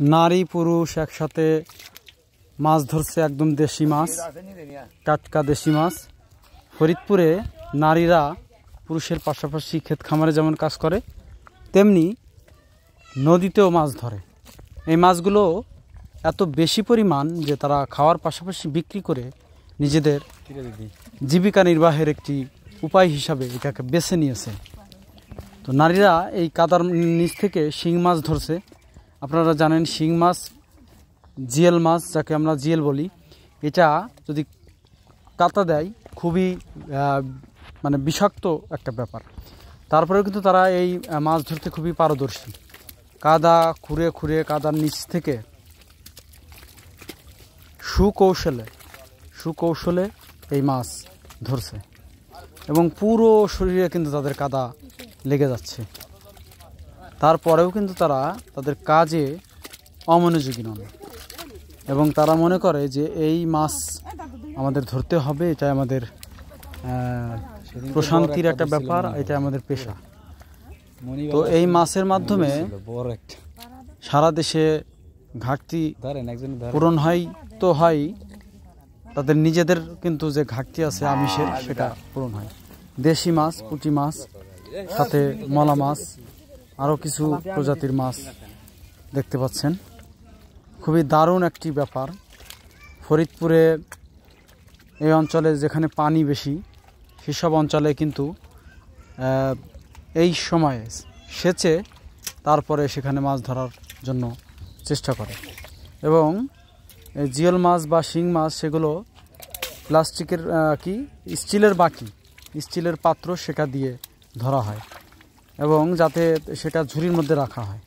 নারী পুরুষ একসাথে মাছ ধরছে, একদম দেশি মাছ, টাটকা দেশি মাছ। ফরিদপুরে নারীরা পুরুষের পাশাপাশি ক্ষেত খামারে যেমন কাজ করে, তেমনি নদীতেও মাছ ধরে। এই মাছগুলো এত বেশি পরিমাণ যে তারা খাওয়ার পাশাপাশি বিক্রি করে নিজেদের জীবিকা নির্বাহের একটি উপায় হিসাবে এটাকে বেছে নিয়েছে। তো নারীরা এই কাদার নিচ থেকে শিং মাছ ধরছে। আপনারা জানেন শিং মাছ, জিয়েল মাছ যাকে আমরা জিয়েল বলি, এটা যদি কাটা দেয় খুবই মানে বিষাক্ত একটা ব্যাপার। তারপরেও কিন্তু তারা এই মাছ ধরতে খুবই পারদর্শী। কাদা খুঁড়ে খুঁড়ে কাদার নিচ থেকে সুকৌশলে এই মাছ ধরছে এবং পুরো শরীরে কিন্তু তাদের কাদা লেগে যাচ্ছে। তারপরেও কিন্তু তারা তাদের কাজে অমনোযোগী নন এবং তারা মনে করে যে এই মাছ আমাদের ধরতে হবে, এটা আমাদের প্রশান্তির একটা ব্যাপার, এটা আমাদের পেশা। তো এই মাছের মাধ্যমে সারা দেশে ঘাটতি পূরণ হয় তো হয়, তাদের নিজেদের কিন্তু যে ঘাটতি আছে আমিষের সেটা পূরণ হয়। দেশি মাছ, পুঁটি মাছ, সাথে মলা মাছ, আরও কিছু প্রজাতির মাছ দেখতে পাচ্ছেন। খুবই দারুণ একটি ব্যাপার। ফরিদপুরে এই অঞ্চলে যেখানে পানি বেশি, সেসব অঞ্চলে কিন্তু এই সময়ে সেচে তারপরে সেখানে মাছ ধরার জন্য চেষ্টা করে এবং জিওল মাছ বা শিং মাছ সেগুলো প্লাস্টিকের স্টিলের বাটি, স্টিলের পাত্র সেটা দিয়ে ধরা হয় এবং যাতে সেটা ঝুড়ির মধ্যে রাখা হয়।